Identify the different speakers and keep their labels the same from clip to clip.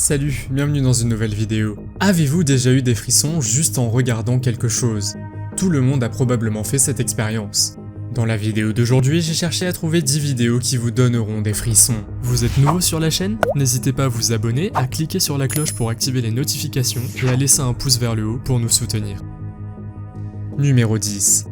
Speaker 1: Salut, bienvenue dans une nouvelle vidéo. Avez-vous déjà eu des frissons juste en regardant quelque chose? Tout le monde a probablement fait cette expérience. Dans la vidéo d'aujourd'hui, j'ai cherché à trouver 10 vidéos qui vous donneront des frissons. Vous êtes nouveau sur la chaîne? N'hésitez pas à vous abonner, à cliquer sur la cloche pour activer les notifications et à laisser un pouce vers le haut pour nous soutenir. Numéro 10.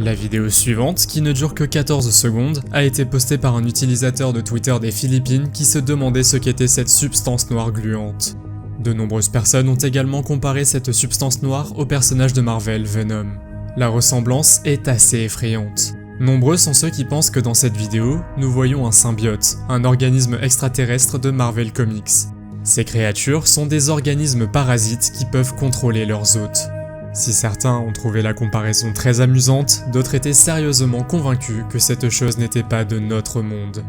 Speaker 1: La vidéo suivante, qui ne dure que 14 secondes, a été postée par un utilisateur de Twitter des Philippines qui se demandait ce qu'était cette substance noire gluante. De nombreuses personnes ont également comparé cette substance noire au personnage de Marvel, Venom. La ressemblance est assez effrayante. Nombreux sont ceux qui pensent que dans cette vidéo, nous voyons un symbiote, un organisme extraterrestre de Marvel Comics. Ces créatures sont des organismes parasites qui peuvent contrôler leurs hôtes. Si certains ont trouvé la comparaison très amusante, d'autres étaient sérieusement convaincus que cette chose n'était pas de notre monde.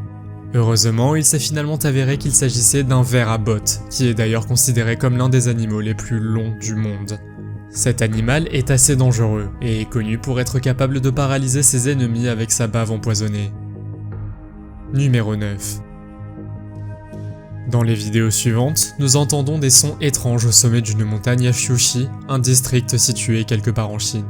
Speaker 1: Heureusement, il s'est finalement avéré qu'il s'agissait d'un ver à bottes, qui est d'ailleurs considéré comme l'un des animaux les plus longs du monde. Cet animal est assez dangereux, et est connu pour être capable de paralyser ses ennemis avec sa bave empoisonnée. Numéro 9. Dans les vidéos suivantes, nous entendons des sons étranges au sommet d'une montagne à Fuxi, un district situé quelque part en Chine.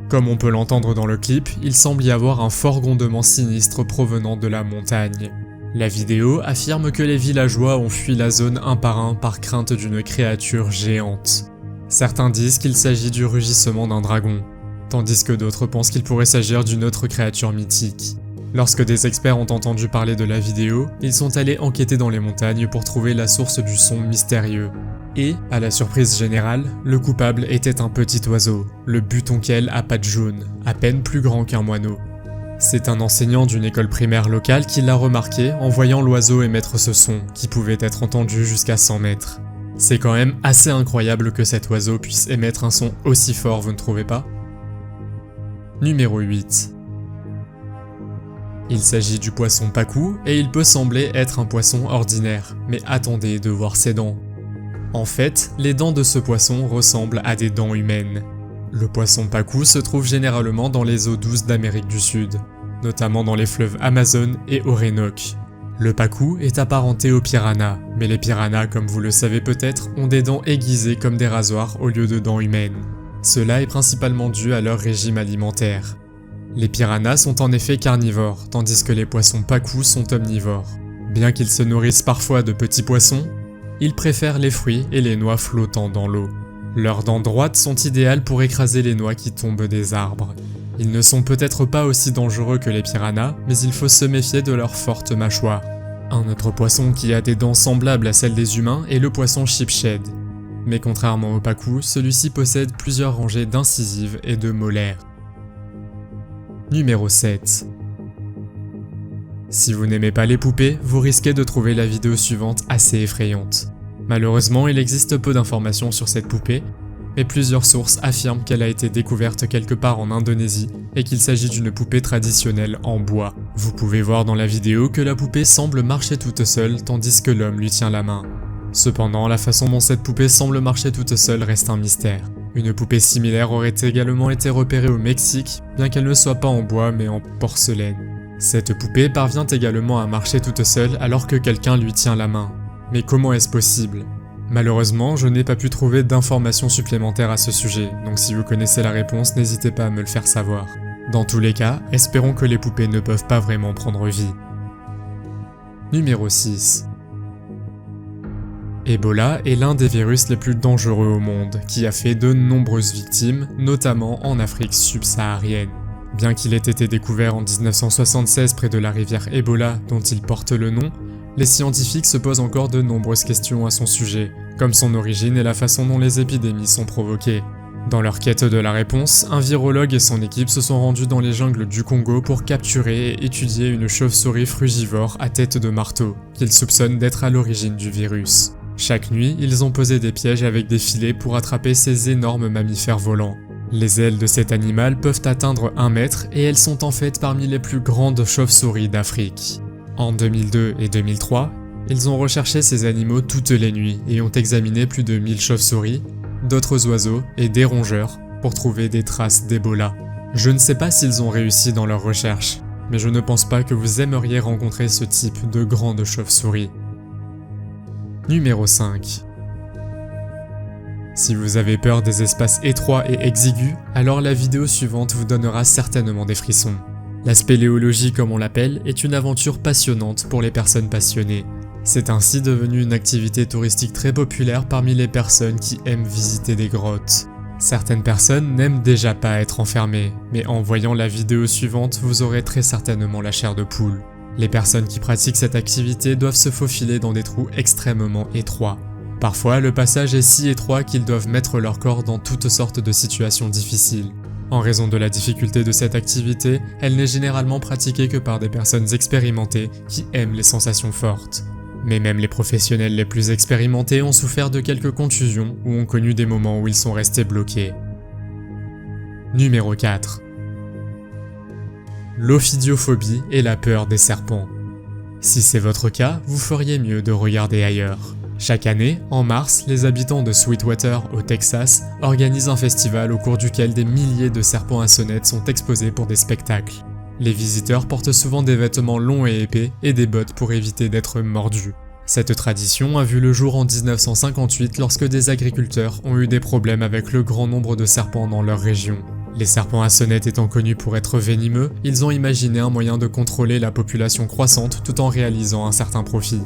Speaker 1: Comme on peut l'entendre dans le clip, il semble y avoir un fort grondement sinistre provenant de la montagne. La vidéo affirme que les villageois ont fui la zone un par crainte d'une créature géante. Certains disent qu'il s'agit du rugissement d'un dragon, tandis que d'autres pensent qu'il pourrait s'agir d'une autre créature mythique. Lorsque des experts ont entendu parler de la vidéo, ils sont allés enquêter dans les montagnes pour trouver la source du son mystérieux. Et, à la surprise générale, le coupable était un petit oiseau, le butonquel à pattes jaunes, à peine plus grand qu'un moineau. C'est un enseignant d'une école primaire locale qui l'a remarqué en voyant l'oiseau émettre ce son, qui pouvait être entendu jusqu'à 100 mètres. C'est quand même assez incroyable que cet oiseau puisse émettre un son aussi fort, vous ne trouvez pas ? Numéro 8. Il s'agit du poisson pacu et il peut sembler être un poisson ordinaire, mais attendez de voir ses dents. En fait, les dents de ce poisson ressemblent à des dents humaines. Le poisson pacu se trouve généralement dans les eaux douces d'Amérique du Sud, notamment dans les fleuves Amazon et Orénoque. Le pacu est apparenté aux piranhas, mais les piranhas, comme vous le savez peut-être, ont des dents aiguisées comme des rasoirs au lieu de dents humaines. Cela est principalement dû à leur régime alimentaire. Les piranhas sont en effet carnivores, tandis que les poissons pacu sont omnivores. Bien qu'ils se nourrissent parfois de petits poissons, ils préfèrent les fruits et les noix flottant dans l'eau. Leurs dents droites sont idéales pour écraser les noix qui tombent des arbres. Ils ne sont peut-être pas aussi dangereux que les piranhas, mais il faut se méfier de leur forte mâchoire. Un autre poisson qui a des dents semblables à celles des humains est le poisson sheepshead. Mais contrairement au pacu, celui-ci possède plusieurs rangées d'incisives et de molaires. Numéro 7. Si vous n'aimez pas les poupées, vous risquez de trouver la vidéo suivante assez effrayante. Malheureusement, il existe peu d'informations sur cette poupée, mais plusieurs sources affirment qu'elle a été découverte quelque part en Indonésie et qu'il s'agit d'une poupée traditionnelle en bois. Vous pouvez voir dans la vidéo que la poupée semble marcher toute seule tandis que l'homme lui tient la main. Cependant, la façon dont cette poupée semble marcher toute seule reste un mystère. Une poupée similaire aurait également été repérée au Mexique, bien qu'elle ne soit pas en bois mais en porcelaine. Cette poupée parvient également à marcher toute seule alors que quelqu'un lui tient la main. Mais comment est-ce possible? Malheureusement, je n'ai pas pu trouver d'informations supplémentaires à ce sujet, donc si vous connaissez la réponse, n'hésitez pas à me le faire savoir. Dans tous les cas, espérons que les poupées ne peuvent pas vraiment prendre vie. Numéro 6. Ebola est l'un des virus les plus dangereux au monde, qui a fait de nombreuses victimes, notamment en Afrique subsaharienne. Bien qu'il ait été découvert en 1976 près de la rivière Ebola dont il porte le nom, les scientifiques se posent encore de nombreuses questions à son sujet, comme son origine et la façon dont les épidémies sont provoquées. Dans leur quête de la réponse, un virologue et son équipe se sont rendus dans les jungles du Congo pour capturer et étudier une chauve-souris frugivore à tête de marteau, qu'ils soupçonnent d'être à l'origine du virus. Chaque nuit, ils ont posé des pièges avec des filets pour attraper ces énormes mammifères volants. Les ailes de cet animal peuvent atteindre 1 mètre et elles sont en fait parmi les plus grandes chauves-souris d'Afrique. En 2002 et 2003, ils ont recherché ces animaux toutes les nuits et ont examiné plus de 1000 chauves-souris, d'autres oiseaux et des rongeurs pour trouver des traces d'Ebola. Je ne sais pas s'ils ont réussi dans leur recherche, mais je ne pense pas que vous aimeriez rencontrer ce type de grande chauve-souris. Numéro 5. Si vous avez peur des espaces étroits et exigus, alors la vidéo suivante vous donnera certainement des frissons. La spéléologie, comme on l'appelle, est une aventure passionnante pour les personnes passionnées. C'est ainsi devenu une activité touristique très populaire parmi les personnes qui aiment visiter des grottes. Certaines personnes n'aiment déjà pas être enfermées, mais en voyant la vidéo suivante, vous aurez très certainement la chair de poule. Les personnes qui pratiquent cette activité doivent se faufiler dans des trous extrêmement étroits. Parfois, le passage est si étroit qu'ils doivent mettre leur corps dans toutes sortes de situations difficiles. En raison de la difficulté de cette activité, elle n'est généralement pratiquée que par des personnes expérimentées qui aiment les sensations fortes. Mais même les professionnels les plus expérimentés ont souffert de quelques contusions ou ont connu des moments où ils sont restés bloqués. Numéro 4. L'ophidiophobie et la peur des serpents. Si c'est votre cas, vous feriez mieux de regarder ailleurs. Chaque année, en mars, les habitants de Sweetwater, au Texas, organisent un festival au cours duquel des milliers de serpents à sonnette sont exposés pour des spectacles. Les visiteurs portent souvent des vêtements longs et épais et des bottes pour éviter d'être mordus. Cette tradition a vu le jour en 1958 lorsque des agriculteurs ont eu des problèmes avec le grand nombre de serpents dans leur région. Les serpents à sonnette étant connus pour être venimeux, ils ont imaginé un moyen de contrôler la population croissante tout en réalisant un certain profit.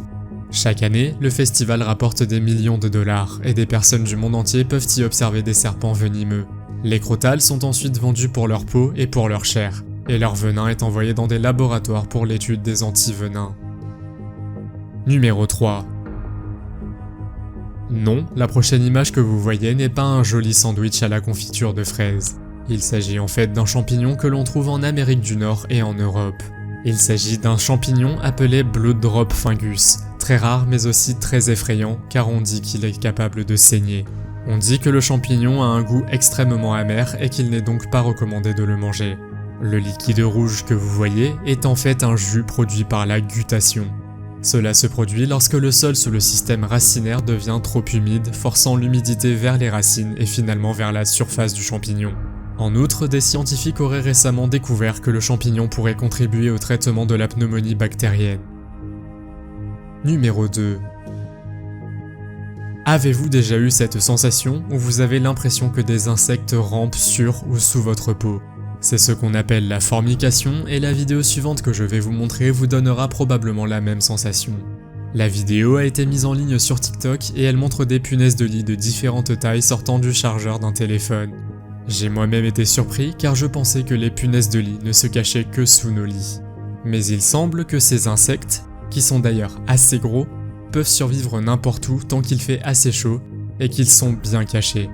Speaker 1: Chaque année, le festival rapporte des millions de dollars et des personnes du monde entier peuvent y observer des serpents venimeux. Les crotales sont ensuite vendus pour leur peau et pour leur chair, et leur venin est envoyé dans des laboratoires pour l'étude des antivenins. Numéro 3. Non, la prochaine image que vous voyez n'est pas un joli sandwich à la confiture de fraises. Il s'agit en fait d'un champignon que l'on trouve en Amérique du Nord et en Europe. Il s'agit d'un champignon appelé Blood Drop Fungus, très rare mais aussi très effrayant car on dit qu'il est capable de saigner. On dit que le champignon a un goût extrêmement amer et qu'il n'est donc pas recommandé de le manger. Le liquide rouge que vous voyez est en fait un jus produit par la guttation. Cela se produit lorsque le sol sous le système racinaire devient trop humide, forçant l'humidité vers les racines et finalement vers la surface du champignon. En outre, des scientifiques auraient récemment découvert que le champignon pourrait contribuer au traitement de la pneumonie bactérienne. Numéro 2. Avez-vous déjà eu cette sensation où vous avez l'impression que des insectes rampent sur ou sous votre peau? C'est ce qu'on appelle la formication et la vidéo suivante que je vais vous montrer vous donnera probablement la même sensation. La vidéo a été mise en ligne sur TikTok et elle montre des punaises de lit de différentes tailles sortant du chargeur d'un téléphone. J'ai moi-même été surpris car je pensais que les punaises de lit ne se cachaient que sous nos lits. Mais il semble que ces insectes, qui sont d'ailleurs assez gros, peuvent survivre n'importe où tant qu'il fait assez chaud et qu'ils sont bien cachés.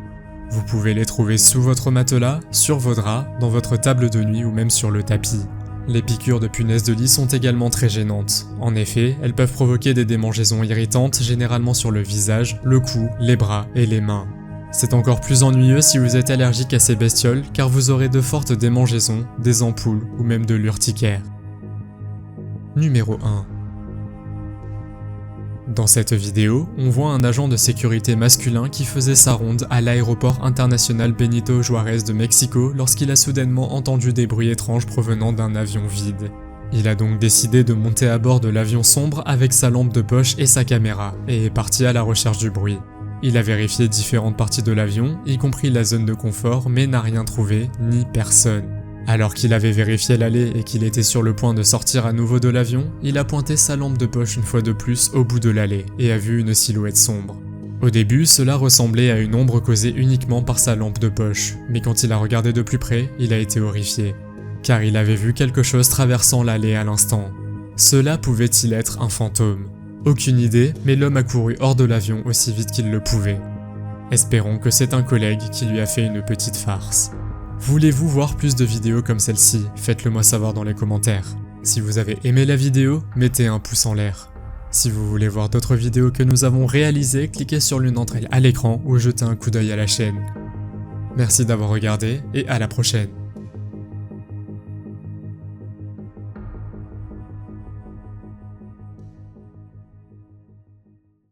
Speaker 1: Vous pouvez les trouver sous votre matelas, sur vos draps, dans votre table de nuit ou même sur le tapis. Les piqûres de punaises de lit sont également très gênantes. En effet, elles peuvent provoquer des démangeaisons irritantes, généralement sur le visage, le cou, les bras et les mains. C'est encore plus ennuyeux si vous êtes allergique à ces bestioles car vous aurez de fortes démangeaisons, des ampoules ou même de l'urticaire. Numéro 1. Dans cette vidéo, on voit un agent de sécurité masculin qui faisait sa ronde à l'aéroport international Benito Juárez de Mexico lorsqu'il a soudainement entendu des bruits étranges provenant d'un avion vide. Il a donc décidé de monter à bord de l'avion sombre avec sa lampe de poche et sa caméra, et est parti à la recherche du bruit. Il a vérifié différentes parties de l'avion, y compris la zone de confort, mais n'a rien trouvé, ni personne. Alors qu'il avait vérifié l'allée et qu'il était sur le point de sortir à nouveau de l'avion, il a pointé sa lampe de poche une fois de plus au bout de l'allée et a vu une silhouette sombre. Au début, cela ressemblait à une ombre causée uniquement par sa lampe de poche, mais quand il a regardé de plus près, il a été horrifié. Car il avait vu quelque chose traversant l'allée à l'instant. Cela pouvait-il être un fantôme? Aucune idée, mais l'homme a couru hors de l'avion aussi vite qu'il le pouvait. Espérons que c'est un collègue qui lui a fait une petite farce. Voulez-vous voir plus de vidéos comme celle-ci? Faites-le moi savoir dans les commentaires. Si vous avez aimé la vidéo, mettez un pouce en l'air. Si vous voulez voir d'autres vidéos que nous avons réalisées, cliquez sur l'une d'entre elles à l'écran ou jetez un coup d'œil à la chaîne. Merci d'avoir regardé et à la prochaine.